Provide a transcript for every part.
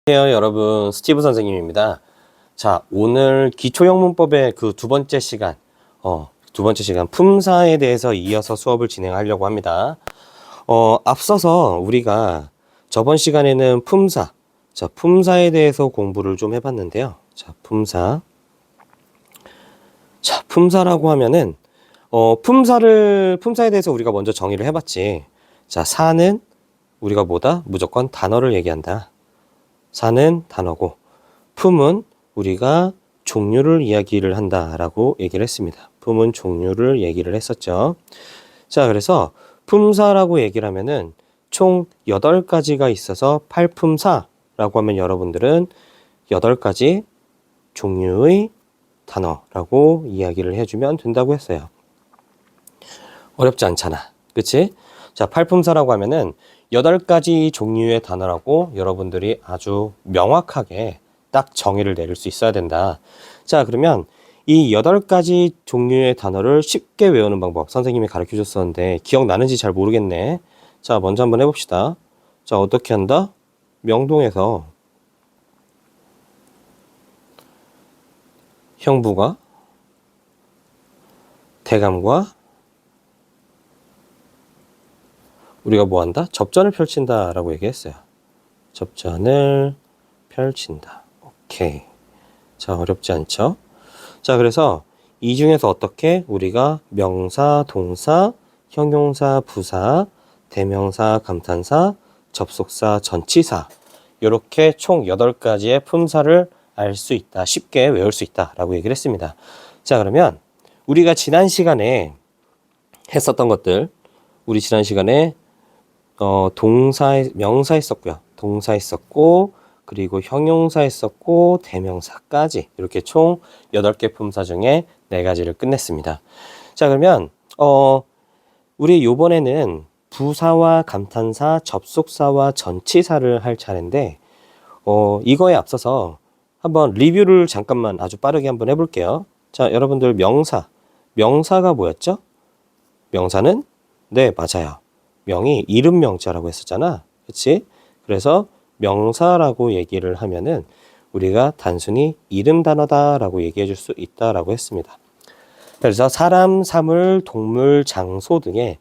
안녕하세요, 여러분. 스티브 선생님입니다. 자, 오늘 기초영문법의 그 두 번째 시간, 품사에 대해서 이어서 수업을 진행하려고 합니다. 앞서서 우리가 저번 시간에는 품사에 대해서 공부를 좀 해봤는데요. 자, 품사라고 하면은, 품사에 대해서 우리가 먼저 정의를 해봤지. 자, 사는 우리가 뭐다? 무조건 단어를 얘기한다. 사는 단어고, 품은 우리가 종류를 이야기를 한다라고 얘기를 했습니다. 품은 종류를 얘기를 했었죠. 자, 그래서 품사라고 얘기를 하면은 총 8가지가 있어서 팔품사라고 하면 여러분들은 8가지 종류의 단어라고 이야기를 해주면 된다고 했어요. 어렵지 않잖아. 그치? 자, 팔품사라고 하면은 8가지 종류의 단어라고 여러분들이 아주 명확하게 딱 정의를 내릴 수 있어야 된다. 자, 그러면 이 8가지 종류의 단어를 쉽게 외우는 방법 선생님이 가르쳐 줬었는데 기억나는지 잘 모르겠네. 자, 먼저 한번 해봅시다. 자, 어떻게 한다? 명동에서 형부가 대감과 우리가 뭐 한다? 접전을 펼친다 라고 얘기했어요. 접전을 펼친다. 오케이. 자, 어렵지 않죠? 자, 그래서 이 중에서 어떻게 우리가 명사, 동사, 형용사, 부사, 대명사, 감탄사, 접속사, 전치사 이렇게 총 8가지의 품사를 알 수 있다. 쉽게 외울 수 있다 라고 얘기를 했습니다. 자, 그러면 우리가 지난 시간에 했었던 것들 우리 지난 시간에 명사 했었고요. 동사 했었고, 그리고 형용사 했었고, 대명사까지 이렇게 총 8개 품사 중에 4가지를 끝냈습니다. 자, 그러면 우리 요번에는 부사와 감탄사, 접속사와 전치사를 할 차례인데 이거에 앞서서 한번 리뷰를 잠깐만 아주 빠르게 한번 해볼게요. 자, 여러분들 명사가 뭐였죠? 명사는 네, 맞아요. 명이 이름 명자라고 했었잖아. 그치? 그래서 명사라고 얘기를 하면은 우리가 단순히 이름 단어다라고 얘기해 줄 수 있다라고 했습니다. 그래서 사람, 사물, 동물, 장소 등의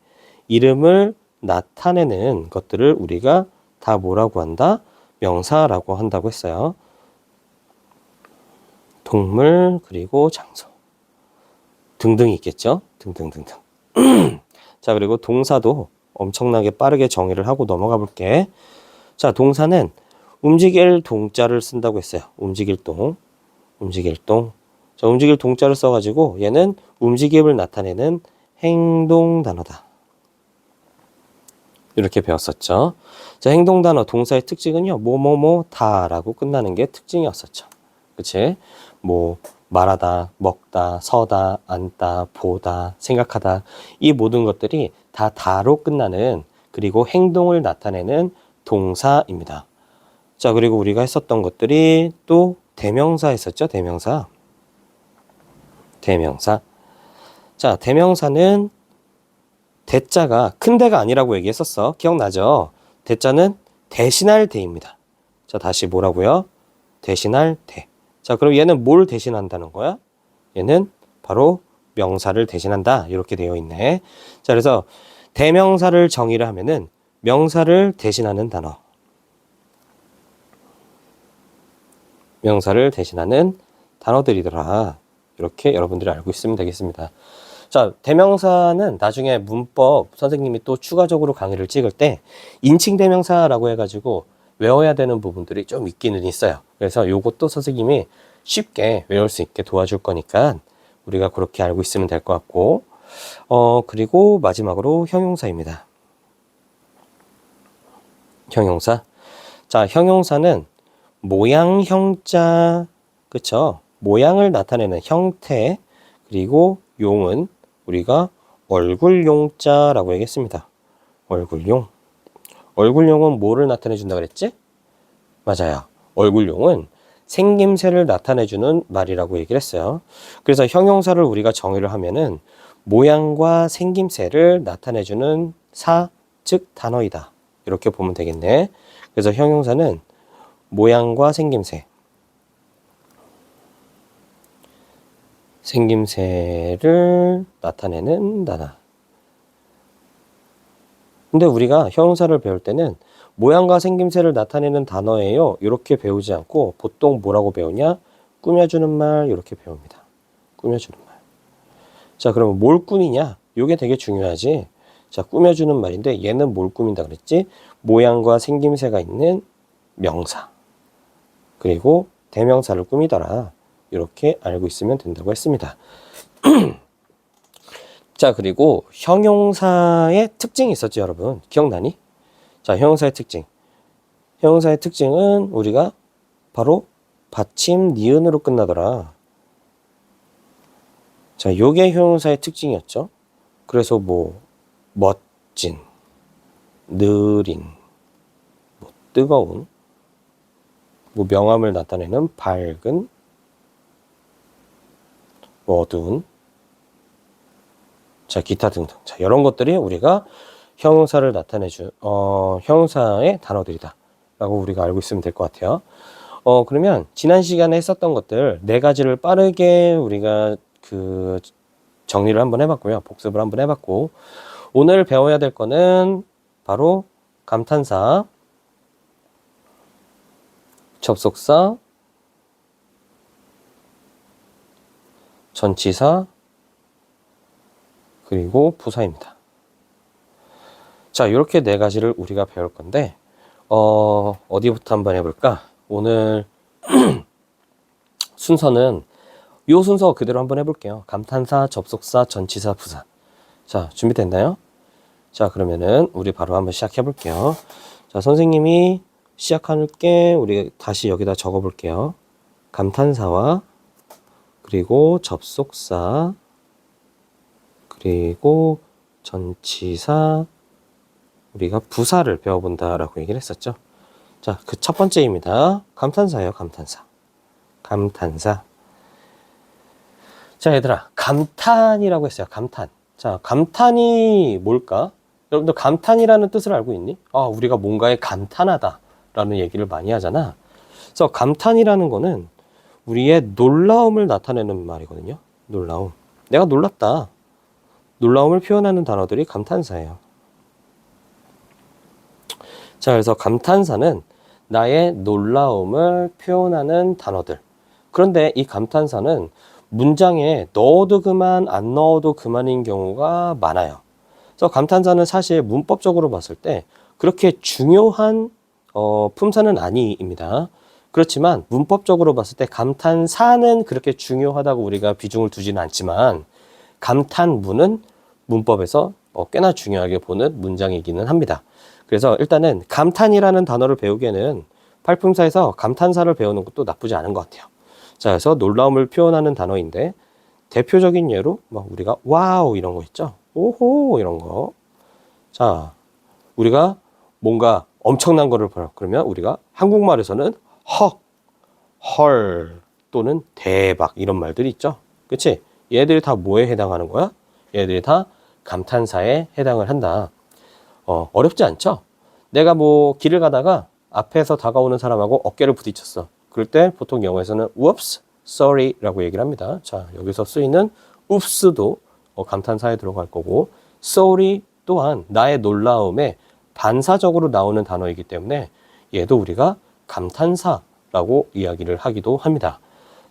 이름을 나타내는 것들을 우리가 다 뭐라고 한다? 명사라고 한다고 했어요. 동물, 그리고 장소. 등등이 있겠죠? 등등등등. 자, 그리고 동사도 엄청나게 빠르게 정의를 하고 넘어가 볼게. 자, 동사는 움직일 동자를 쓴다고 했어요. 움직일 동. 자, 움직일 동자를 써가지고 얘는 움직임을 나타내는 행동 단어다. 이렇게 배웠었죠. 자, 행동 단어 동사의 특징은요. 다라고 끝나는 게 특징이었었죠. 그치? 말하다, 먹다, 서다, 앉다, 보다, 생각하다 이 모든 것들이 다 다로 끝나는 그리고 행동을 나타내는 동사입니다. 자, 그리고 우리가 했었던 것들이 또 대명사 했었죠. 대명사. 자, 대명사는 대자가 큰 대가 아니라고 얘기했었어. 기억나죠? 대자는 대신할 대입니다. 자, 다시 뭐라고요? 대신할 대. 자, 그럼 얘는 뭘 대신한다는 거야? 얘는 바로 명사를 대신한다. 이렇게 되어 있네. 자, 그래서 대명사를 정의를 하면은 명사를 대신하는 단어. 명사를 대신하는 단어들이더라. 이렇게 여러분들이 알고 있으면 되겠습니다. 자, 대명사는 나중에 문법 선생님이 또 추가적으로 강의를 찍을 때 인칭 대명사라고 해가지고 외워야 되는 부분들이 좀 있기는 있어요. 그래서 요것도 선생님이 쉽게 외울 수 있게 도와줄 거니까 우리가 그렇게 알고 있으면 될 것 같고, 그리고 마지막으로 형용사입니다. 형용사. 자, 형용사는 모양, 형자, 그쵸? 모양을 나타내는 형태, 그리고 용은 우리가 얼굴용자라고 얘기했습니다. 얼굴용은 뭐를 나타내준다 그랬지? 맞아요. 얼굴용은 생김새를 나타내주는 말이라고 얘기를 했어요. 그래서 형용사를 우리가 정의를 하면은 모양과 생김새를 나타내주는 사, 즉 단어이다. 이렇게 보면 되겠네. 그래서 형용사는 모양과 생김새. 생김새를 나타내는 단어. 근데 우리가 형용사를 배울 때는 모양과 생김새를 나타내는 단어예요, 이렇게 배우지 않고 보통 뭐라고 배우냐? 꾸며주는 말, 이렇게 배웁니다. 꾸며주는 말. 자, 그러면 뭘 꾸미냐? 이게 되게 중요하지. 자, 꾸며주는 말인데 얘는 뭘 꾸민다 그랬지? 모양과 생김새가 있는 명사. 그리고 대명사를 꾸미더라. 이렇게 알고 있으면 된다고 했습니다. 자, 그리고 형용사의 특징이 있었죠, 여러분. 기억나니? 자, 형용사의 특징. 형용사의 특징은 우리가 바로 받침 니은으로 끝나더라. 자, 요게 형용사의 특징이었죠. 그래서 뭐 멋진, 느린, 뭐 뜨거운, 뭐 명암을 나타내는 밝은, 뭐 어두운, 자, 기타 등등. 자, 이런 것들이 우리가 형용사를 형용사의 단어들이다 라고 우리가 알고 있으면 될 것 같아요. 그러면 지난 시간에 했었던 것들 4가지를 빠르게 우리가 정리를 한번 해봤고요. 복습을 한번 해봤고, 오늘 배워야 될 거는 바로 감탄사, 접속사, 전치사, 그리고 부사입니다. 자, 이렇게 4가지를 우리가 배울 건데, 어디부터 한번 해볼까? 오늘 순서는 이 순서 그대로 한번 해볼게요. 감탄사, 접속사, 전치사, 부사. 자, 준비됐나요? 자, 그러면은 우리 바로 한번 시작해 볼게요. 자, 선생님이 시작할게 우리 다시 여기다 적어 볼게요. 감탄사와 그리고 접속사 그리고 전치사, 우리가 부사를 배워본다라고 얘기를 했었죠. 자, 그 첫 번째입니다. 감탄사예요, 감탄사. 감탄사. 자, 얘들아, 감탄이라고 했어요, 감탄. 자, 감탄이 뭘까? 여러분들 감탄이라는 뜻을 알고 있니? 우리가 뭔가에 감탄하다라는 얘기를 많이 하잖아. 그래서 감탄이라는 거는 우리의 놀라움을 나타내는 말이거든요. 놀라움. 내가 놀랐다. 놀라움을 표현하는 단어들이 감탄사예요. 자, 그래서 감탄사는 나의 놀라움을 표현하는 단어들. 그런데 이 감탄사는 문장에 넣어도 그만, 안 넣어도 그만인 경우가 많아요. 그래서 감탄사는 사실 문법적으로 봤을 때 그렇게 중요한 품사는 아니입니다. 그렇지만 문법적으로 봤을 때 감탄사는 그렇게 중요하다고 우리가 비중을 두지는 않지만 감탄문은 문법에서 꽤나 중요하게 보는 문장이기는 합니다. 그래서 일단은 감탄이라는 단어를 배우기에는 팔품사에서 감탄사를 배우는 것도 나쁘지 않은 것 같아요. 자, 그래서 놀라움을 표현하는 단어인데 대표적인 예로 우리가 와우 이런 거 있죠. 오호 이런 거. 자, 우리가 뭔가 엄청난 거를 봐요. 그러면 우리가 한국말에서는 헉, 헐 또는 대박 이런 말들이 있죠. 그치? 얘들이 다 뭐에 해당하는 거야? 얘들이 다 감탄사에 해당을 한다. 어렵지 않죠? 내가 뭐 길을 가다가 앞에서 다가오는 사람하고 어깨를 부딪혔어. 그럴 때 보통 영어에서는 whoops, sorry 라고 얘기를 합니다. 자, 여기서 쓰이는 oops도 감탄사에 들어갈 거고, sorry 또한 나의 놀라움에 반사적으로 나오는 단어이기 때문에 얘도 우리가 감탄사라고 이야기를 하기도 합니다.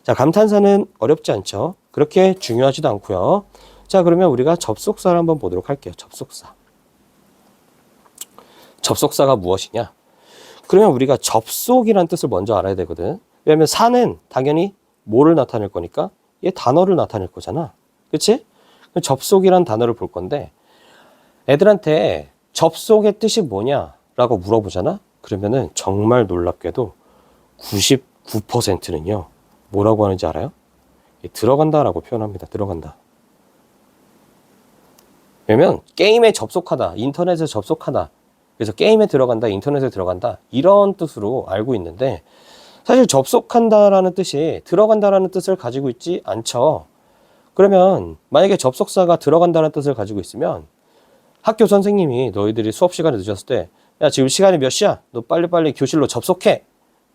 자, 감탄사는 어렵지 않죠? 그렇게 중요하지도 않고요. 자, 그러면 우리가 접속사를 한번 보도록 할게요. 접속사. 접속사가 무엇이냐? 그러면 우리가 접속이라는 뜻을 먼저 알아야 되거든. 왜냐하면 사는 당연히 뭐를 나타낼 거니까 얘 단어를 나타낼 거잖아. 그치? 접속이란 단어를 볼 건데 애들한테 접속의 뜻이 뭐냐라고 물어보잖아. 그러면은 정말 놀랍게도 99%는요 뭐라고 하는지 알아요? 들어간다라고 표현합니다. 들어간다. 왜냐면 게임에 접속하다, 인터넷에 접속하다, 그래서 게임에 들어간다, 인터넷에 들어간다 이런 뜻으로 알고 있는데 사실 접속한다라는 뜻이 들어간다라는 뜻을 가지고 있지 않죠. 그러면 만약에 접속사가 들어간다는 뜻을 가지고 있으면 학교 선생님이 너희들이 수업 시간에 늦었을 때 야, 지금 시간이 몇 시야? 너 빨리빨리 교실로 접속해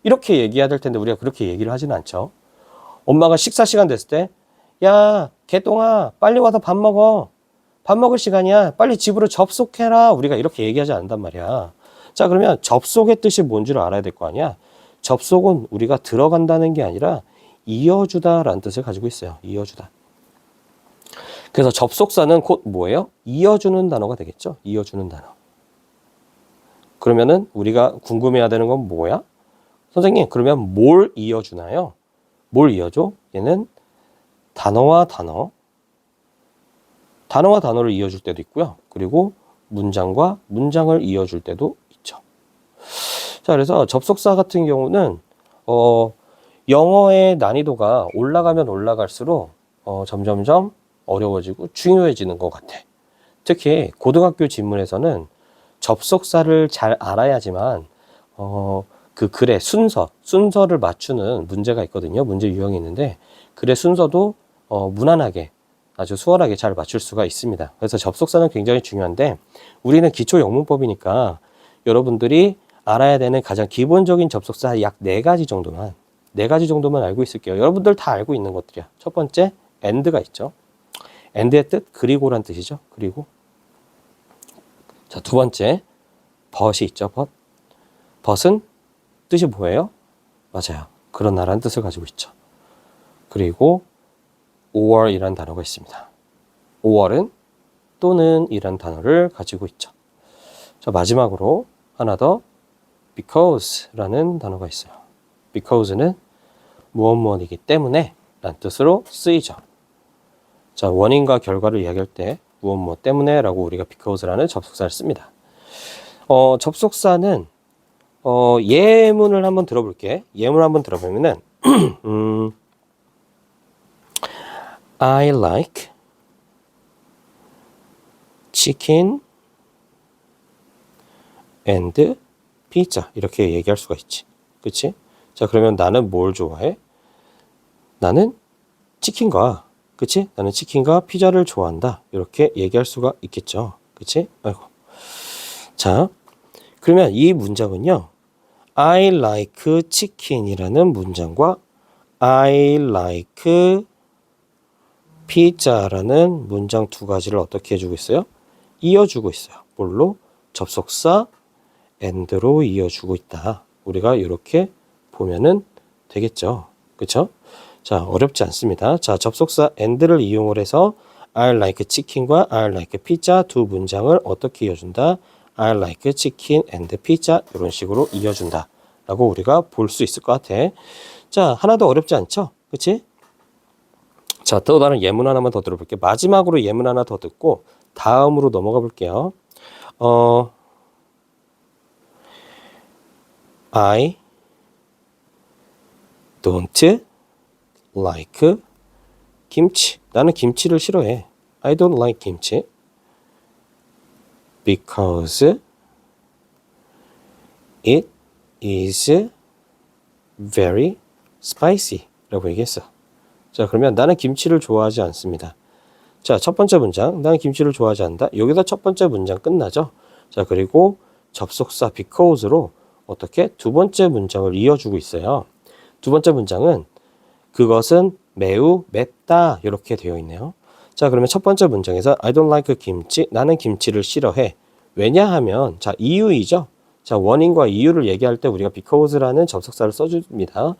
이렇게 얘기해야 될 텐데 우리가 그렇게 얘기를 하지는 않죠. 엄마가 식사 시간 됐을 때, 야, 개똥아, 빨리 와서 밥 먹어. 밥 먹을 시간이야. 빨리 집으로 접속해라. 우리가 이렇게 얘기하지 않는단 말이야. 자, 그러면 접속의 뜻이 뭔지를 알아야 될 거 아니야. 접속은 우리가 들어간다는 게 아니라 이어주다라는 뜻을 가지고 있어요. 이어주다. 그래서 접속사는 곧 뭐예요? 이어주는 단어가 되겠죠. 이어주는 단어. 그러면은 우리가 궁금해야 되는 건 뭐야? 선생님, 그러면 뭘 이어주나요? 뭘 이어줘? 얘는 단어와 단어를 이어줄 때도 있고요. 그리고 문장과 문장을 이어줄 때도 있죠. 자, 그래서 접속사 같은 경우는 영어의 난이도가 올라가면 올라갈수록 점점점 어려워지고 중요해지는 것 같아. 특히 고등학교 지문에서는 접속사를 잘 알아야지만 그 글의 순서를 맞추는 문제가 있거든요. 문제 유형이 있는데 글의 순서도 무난하게 아주 수월하게 잘 맞출 수가 있습니다. 그래서 접속사는 굉장히 중요한데 우리는 기초 영문법이니까 여러분들이 알아야 되는 가장 기본적인 접속사 약 4가지 정도만 알고 있을게요. 여러분들 다 알고 있는 것들이야. 첫 번째, and가 있죠. and의 뜻, 그리고란 뜻이죠. 그리고. 자, 두 번째, but이 있죠. but은 뜻이 뭐예요? 맞아요. 그러나라는 뜻을 가지고 있죠. 그리고 or 이란 단어가 있습니다. or은 또는 이란 단어를 가지고 있죠. 자, 마지막으로 하나 더 because 라는 단어가 있어요. because는 무엇이기 때문에 라는 뜻으로 쓰이죠. 자, 원인과 결과를 이야기할 때 무엇 때문에 라고 우리가 because라는 접속사를 씁니다. 접속사는 예문을 한번 들어볼게. 예문을 한번 들어보면은 I like chicken and pizza 이렇게 얘기할 수가 있지. 그치? 자, 그러면 나는 뭘 좋아해? 나는 치킨과 그치? 나는 치킨과 피자를 좋아한다. 이렇게 얘기할 수가 있겠죠. 그치? 아이고. 자, 그러면 이 문장은요. I like chicken이라는 문장과 I like pizza라는 문장 두 가지를 어떻게 해주고 있어요? 이어주고 있어요. 뭘로? 접속사 and로 이어주고 있다. 우리가 이렇게 보면은 되겠죠. 그쵸? 자, 어렵지 않습니다. 자, 접속사 and를 이용을 해서 I like chicken과 I like pizza 두 문장을 어떻게 이어준다? I like chicken and pizza 이런 식으로 이어준다. 라고 우리가 볼 수 있을 것 같아. 자, 하나도 어렵지 않죠? 그치? 자, 또 다른 예문 하나만 더 들어볼게요. 마지막으로 예문 하나 더 듣고 다음으로 넘어가 볼게요. I don't like 김치. 나는 김치를 싫어해. I don't like 김치. Because it is very spicy 라고 얘기했어. 자, 그러면 나는 김치를 좋아하지 않습니다. 자, 첫 번째 문장. 나는 김치를 좋아하지 않는다. 여기서 첫 번째 문장 끝나죠. 자, 그리고 접속사 because로 어떻게 두 번째 문장을 이어주고 있어요. 두 번째 문장은 그것은 매우 맵다 이렇게 되어 있네요. 자, 그러면 첫 번째 문장에서 I don't like 김치. 나는 김치를 싫어해. 왜냐하면 자, 이유이죠. 자, 원인과 이유를 얘기할 때 우리가 because라는 접속사를 써줍니다.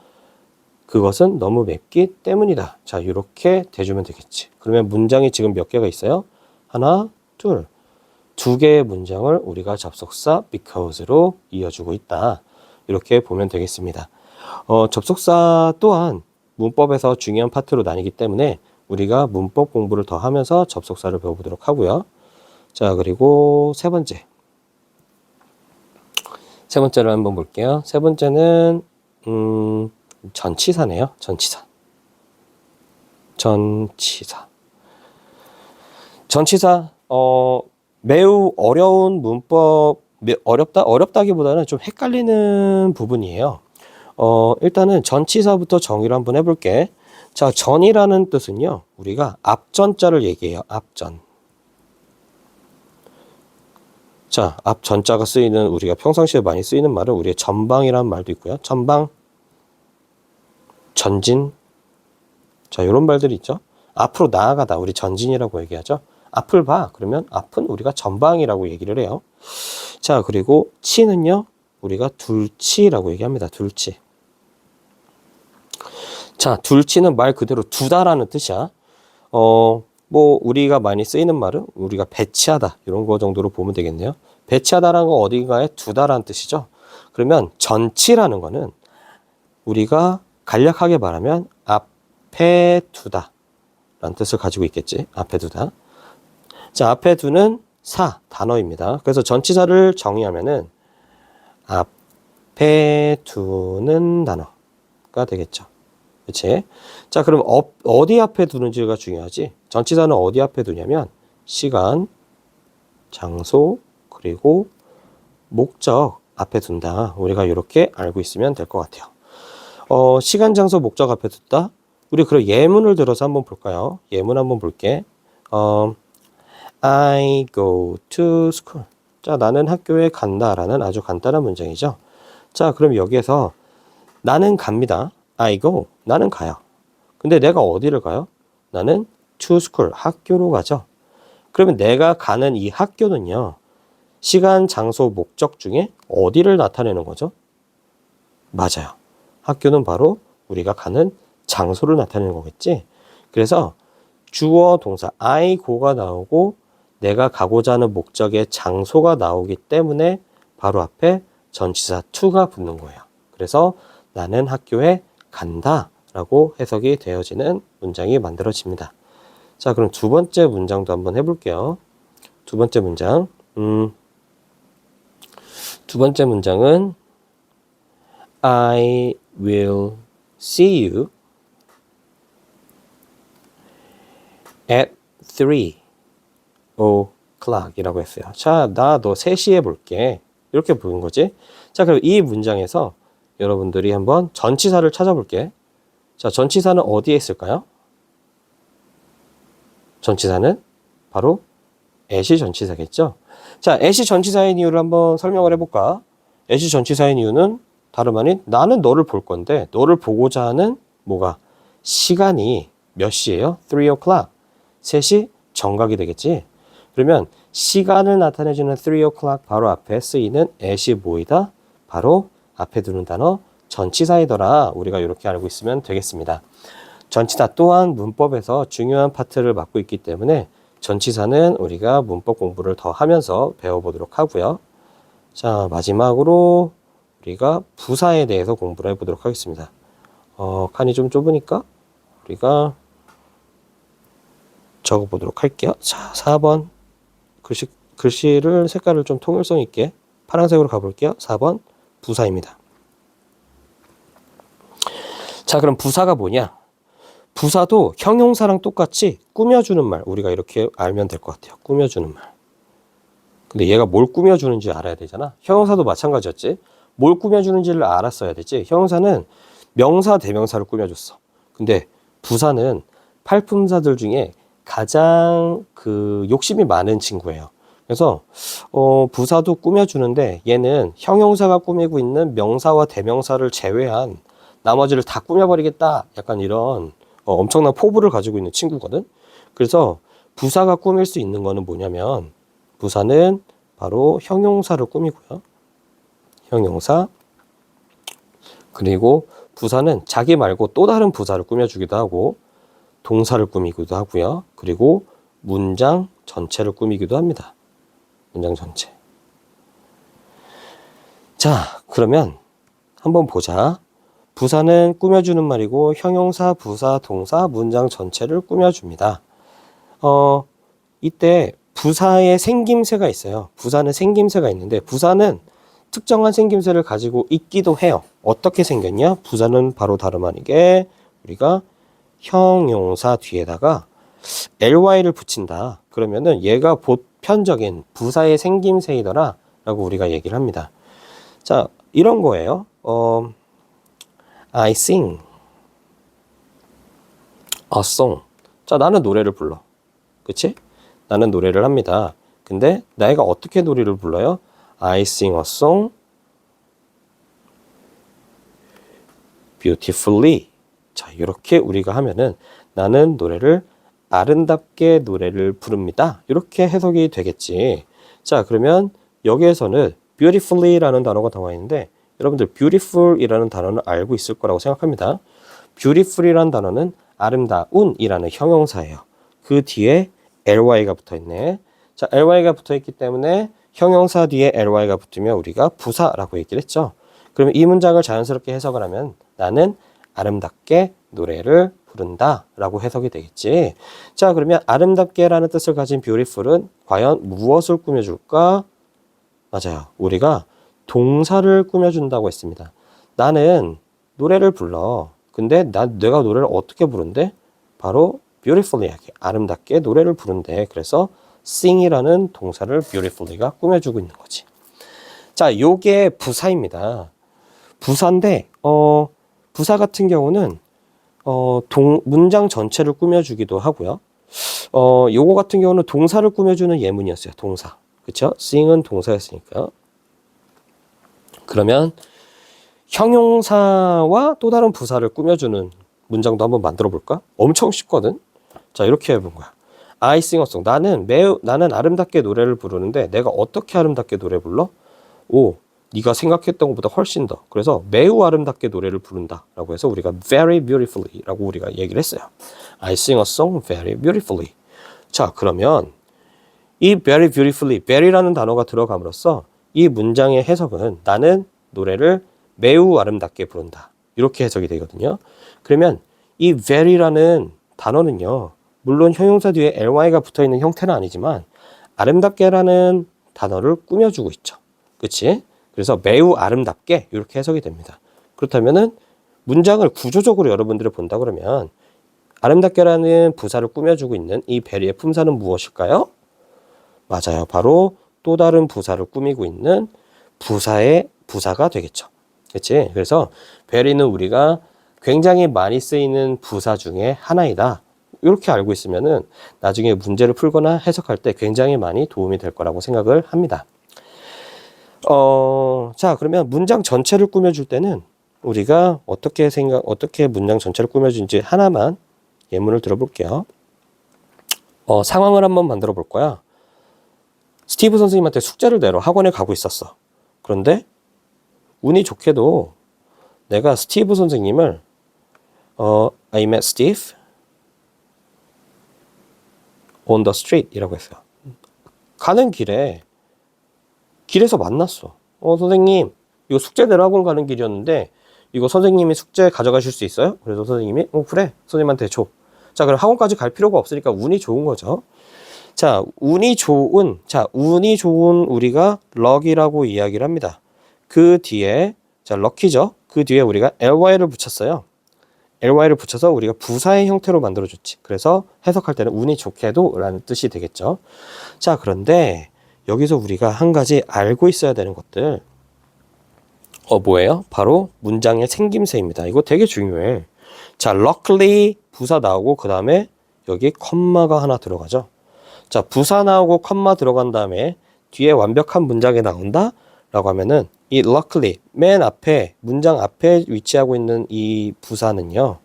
그것은 너무 맵기 때문이다. 자, 이렇게 대주면 되겠지. 그러면 문장이 지금 몇 개가 있어요? 하나, 둘. 두 개의 문장을 우리가 접속사 because로 이어주고 있다. 이렇게 보면 되겠습니다. 접속사 또한 문법에서 중요한 파트로 나뉘기 때문에 우리가 문법 공부를 더 하면서 접속사를 배워보도록 하고요. 자, 그리고 세 번째를 한번 볼게요. 세 번째는 전치사네요. 전치사 매우 어려운 문법, 어렵다기보다는 좀 헷갈리는 부분이에요. 일단은 전치사부터 정의를 한번 해볼게. 자, 전이라는 뜻은요, 우리가 앞전자를 얘기해요. 앞전. 자, 앞 전자가 쓰이는, 우리가 평상시에 많이 쓰이는 말은 우리의 전방이라는 말도 있고요. 전방, 전진. 자, 이런 말들이 있죠. 앞으로 나아가다, 우리 전진이라고 얘기하죠. 앞을 봐. 그러면 앞은 우리가 전방이라고 얘기를 해요. 자, 그리고 치는요, 우리가 둘치라고 얘기합니다. 둘치. 자, 둘치는 말 그대로 두다라는 뜻이야. 뭐 우리가 많이 쓰이는 말은 우리가 배치하다 이런 거 정도로 보면 되겠네요. 배치하다라는 거 어딘가에 두다라는 뜻이죠. 그러면 전치라는 거는 우리가 간략하게 말하면 앞에 두다 라는 뜻을 가지고 있겠지. 앞에 두다. 자, 앞에 두는 사, 단어입니다. 그래서 전치사를 정의하면은 앞에 두는 단어가 되겠죠. 그치? 자, 그럼 어디 앞에 두는지가 중요하지. 전치사는 어디 앞에 두냐면 시간, 장소, 그리고 목적 앞에 둔다. 우리가 이렇게 알고 있으면 될 것 같아요. 시간, 장소, 목적 앞에 둔다. 우리 그럼 예문을 들어서 한번 볼까요? 예문 한번 볼게. I go to school. 자, 나는 학교에 간다라는 아주 간단한 문장이죠. 자, 그럼 여기에서 나는 갑니다. I go. 나는 가요. 근데 내가 어디를 가요? 나는 to school. 학교로 가죠. 그러면 내가 가는 이 학교는요. 시간, 장소, 목적 중에 어디를 나타내는 거죠? 맞아요. 학교는 바로 우리가 가는 장소를 나타내는 거겠지. 그래서 주어, 동사 I go가 나오고 내가 가고자 하는 목적의 장소가 나오기 때문에 바로 앞에 전치사 to가 붙는 거예요. 그래서 나는 학교에 간다 라고 해석이 되어지는 문장이 만들어집니다. 자, 그럼 두 번째 문장도 한번 해볼게요. 두 번째 문장. 두 번째 문장은 I will see you at 3 o'clock 이라고 했어요. 자, 나 너 3시에 볼게. 이렇게 부른 거지. 자, 그럼 이 문장에서 여러분들이 한번 전치사를 찾아볼게. 자, 전치사는 어디에 있을까요? 전치사는 바로 at이 전치사겠죠. 자, at이 전치사인 이유를 한번 설명을 해볼까? at이 전치사인 이유는 다름 아닌 나는 너를 볼 건데 너를 보고자 하는 뭐가 시간이 몇 시예요? 3 o'clock. 3시 정각이 되겠지. 그러면 시간을 나타내주는 3 o'clock 바로 앞에 쓰이는 at이 뭐이다? 바로 앞에 두는 단어 전치사이더라. 우리가 이렇게 알고 있으면 되겠습니다. 전치사 또한 문법에서 중요한 파트를 맡고 있기 때문에 전치사는 우리가 문법 공부를 더 하면서 배워보도록 하고요. 자, 마지막으로 우리가 부사에 대해서 공부를 해보도록 하겠습니다. 칸이 좀 좁으니까 우리가 적어보도록 할게요. 자, 4번 글씨를 색깔을 좀 통일성 있게 파란색으로 가볼게요. 4번 부사입니다. 자, 그럼 부사가 뭐냐? 부사도 형용사랑 똑같이 꾸며주는 말. 우리가 이렇게 알면 될 것 같아요. 꾸며주는 말. 근데 얘가 뭘 꾸며주는지 알아야 되잖아. 형용사도 마찬가지였지. 뭘 꾸며주는지를 알았어야 되지. 형용사는 명사, 대명사를 꾸며줬어. 근데 부사는 팔품사들 중에 가장 욕심이 많은 친구예요. 그래서 부사도 꾸며주는데 얘는 형용사가 꾸미고 있는 명사와 대명사를 제외한 나머지를 다 꾸며버리겠다. 약간 이런 엄청난 포부를 가지고 있는 친구거든. 그래서 부사가 꾸밀 수 있는 거는 뭐냐면 부사는 바로 형용사를 꾸미고요. 형용사. 그리고 부사는 자기 말고 또 다른 부사를 꾸며주기도 하고 동사를 꾸미기도 하고요. 그리고 문장 전체를 꾸미기도 합니다. 문장 전체. 자, 그러면 한번 보자. 부사는 꾸며주는 말이고 형용사, 부사, 동사, 문장 전체를 꾸며줍니다. 이때 부사의 생김새가 있어요. 부사는 생김새가 있는데 부사는 특정한 생김새를 가지고 있기도 해요. 어떻게 생겼냐? 부사는 바로 다름 아니게 우리가 형용사 뒤에다가 ly를 붙인다. 그러면은 얘가 보편적인 부사의 생김새이더라 라고 우리가 얘기를 합니다. 자, 이런 거예요. I sing a song. 자, 나는 노래를 불러. 그치? 나는 노래를 합니다. 근데 내가 어떻게 노래를 불러요? I sing a song beautifully. 자, 이렇게 우리가 하면은 나는 노래를 아름답게 노래를 부릅니다. 이렇게 해석이 되겠지. 자, 그러면 여기에서는 beautifully라는 단어가 나와 있는데 여러분들 beautiful이라는 단어는 알고 있을 거라고 생각합니다. beautiful이라는 단어는 아름다운이라는 형용사예요. 그 뒤에 ly가 붙어 있네. 자, ly가 붙어 있기 때문에 형용사 뒤에 ly가 붙으면 우리가 부사라고 얘기를 했죠. 그러면 이 문장을 자연스럽게 해석을 하면 나는 아름답게 노래를 부른다 라고 해석이 되겠지. 자, 그러면 아름답게 라는 뜻을 가진 beautiful은 과연 무엇을 꾸며줄까? 맞아요. 우리가 동사를 꾸며준다고 했습니다. 나는 노래를 불러. 근데 내가 노래를 어떻게 부른대? 바로 beautifully 하게 아름답게 노래를 부른대. 그래서 sing이라는 동사를 beautifully가 꾸며주고 있는 거지. 자, 요게 부사입니다. 부사인데 부사 같은 경우는 문장 전체를 꾸며주기도 하고요. 요거 같은 경우는 동사를 꾸며주는 예문이었어요. 동사. 그쵸? sing은 동사였으니까. 그러면 형용사와 또 다른 부사를 꾸며주는 문장도 한번 만들어 볼까? 엄청 쉽거든? 자, 이렇게 해본 거야. I sing a song. 나는 아름답게 노래를 부르는데 내가 어떻게 아름답게 노래 불러? 오, 네가 생각했던 것보다 훨씬 더. 그래서 매우 아름답게 노래를 부른다 라고 해서 우리가 very beautifully 라고 우리가 얘기를 했어요. I sing a song very beautifully. 자, 그러면 이 very beautifully, very라는 단어가 들어감으로써 이 문장의 해석은 나는 노래를 매우 아름답게 부른다. 이렇게 해석이 되거든요. 그러면 이 very라는 단어는요. 물론 형용사 뒤에 ly가 붙어있는 형태는 아니지만 아름답게라는 단어를 꾸며주고 있죠. 그치? 그래서 매우 아름답게 이렇게 해석이 됩니다. 그렇다면은 문장을 구조적으로 여러분들이 본다 그러면 아름답게라는 부사를 꾸며주고 있는 이 very의 품사는 무엇일까요? 맞아요. 바로 또 다른 부사를 꾸미고 있는 부사의 부사가 되겠죠. 그치? 그래서 very는 우리가 굉장히 많이 쓰이는 부사 중에 하나이다. 이렇게 알고 있으면은 나중에 문제를 풀거나 해석할 때 굉장히 많이 도움이 될 거라고 생각을 합니다. 자, 그러면 문장 전체를 꾸며줄 때는 우리가 어떻게 문장 전체를 꾸며주는지 하나만 예문을 들어볼게요. 상황을 한번 만들어 볼 거야. 스티브 선생님한테 숙제를 내러 학원에 가고 있었어. 그런데 운이 좋게도 내가 스티브 선생님을 I met Steve on the street 이라고 했어요. 가는 길에서 만났어. 선생님, 이거 숙제 내러 학원 가는 길이었는데 이거 선생님이 숙제 가져가실 수 있어요? 그래서 선생님이 그래, 선생님한테 줘. 자, 그럼 학원까지 갈 필요가 없으니까 운이 좋은 거죠. 자, 운이 좋은 우리가 럭이라고 이야기를 합니다. 그 뒤에 럭키죠. 그 뒤에 우리가 ly를 붙였어요. ly를 붙여서 우리가 부사의 형태로 만들어줬지. 그래서 해석할 때는 운이 좋게도 라는 뜻이 되겠죠. 자, 그런데 여기서 우리가 한 가지 알고 있어야 되는 것들 뭐예요? 바로 문장의 생김새입니다. 이거 되게 중요해. 자, luckily 부사 나오고 그 다음에 여기 컴마가 하나 들어가죠. 자, 부사 나오고 컴마 들어간 다음에 뒤에 완벽한 문장이 나온다 라고 하면은 이 luckily 맨 앞에 문장 앞에 위치하고 있는 이 부사는요,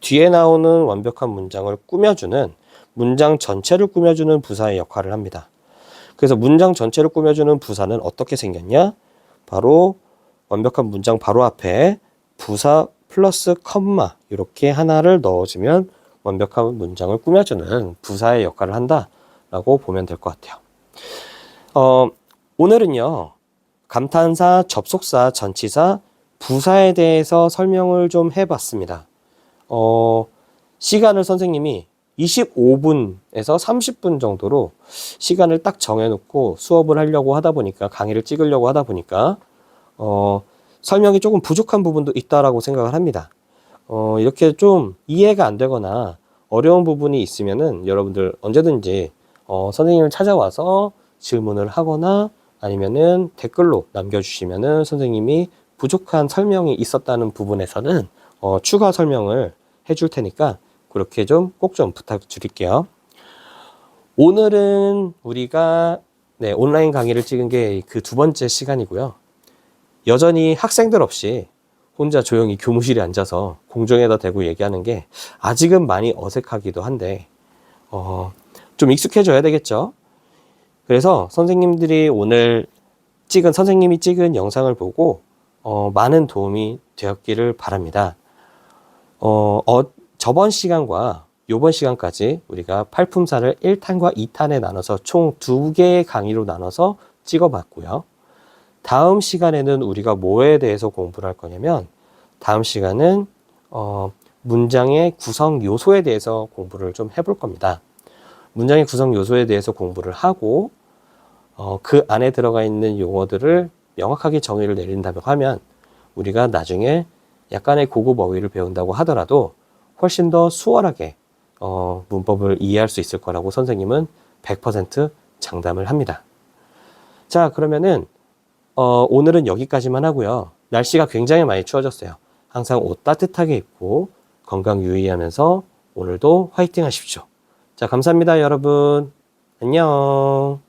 뒤에 나오는 완벽한 문장을 꾸며주는 문장 전체를 꾸며주는 부사의 역할을 합니다. 그래서 문장 전체를 꾸며주는 부사는 어떻게 생겼냐? 바로 완벽한 문장 바로 앞에 부사 플러스 컴마 이렇게 하나를 넣어주면 완벽한 문장을 꾸며주는 부사의 역할을 한다라고 보면 될 것 같아요. 오늘은요, 감탄사, 접속사, 전치사, 부사에 대해서 설명을 좀 해봤습니다. 시간을 선생님이 25분에서 30분 정도로 시간을 딱 정해놓고 수업을 하려고 하다 보니까, 강의를 찍으려고 하다 보니까 설명이 조금 부족한 부분도 있다라고 생각을 합니다. 이렇게 좀 이해가 안 되거나 어려운 부분이 있으면은 여러분들 언제든지 선생님을 찾아와서 질문을 하거나 아니면은 댓글로 남겨주시면은 선생님이 부족한 설명이 있었다는 부분에서는 추가 설명을 해줄 테니까 그렇게 좀 꼭 좀 부탁드릴게요. 오늘은 우리가 네, 온라인 강의를 찍은 게 그 두 번째 시간이고요. 여전히 학생들 없이 혼자 조용히 교무실에 앉아서 공중에다 대고 얘기하는 게 아직은 많이 어색하기도 한데, 좀 익숙해져야 되겠죠? 그래서 선생님이 찍은 영상을 보고, 많은 도움이 되었기를 바랍니다. 저번 시간과 요번 시간까지 우리가 팔품사를 1탄과 2탄에 나눠서 총 2개의 강의로 나눠서 찍어봤고요. 다음 시간에는 우리가 뭐에 대해서 공부를 할 거냐면, 다음 시간은 문장의 구성 요소에 대해서 공부를 좀 해볼 겁니다. 문장의 구성 요소에 대해서 공부를 하고, 그 안에 들어가 있는 용어들을 명확하게 정의를 내린다고 하면 우리가 나중에 약간의 고급 어휘를 배운다고 하더라도 훨씬 더 수월하게 문법을 이해할 수 있을 거라고 선생님은 100% 장담을 합니다. 자, 그러면은 오늘은 여기까지만 하고요. 날씨가 굉장히 많이 추워졌어요. 항상 옷 따뜻하게 입고 건강 유의하면서 오늘도 화이팅 하십시오. 자, 감사합니다, 여러분. 안녕.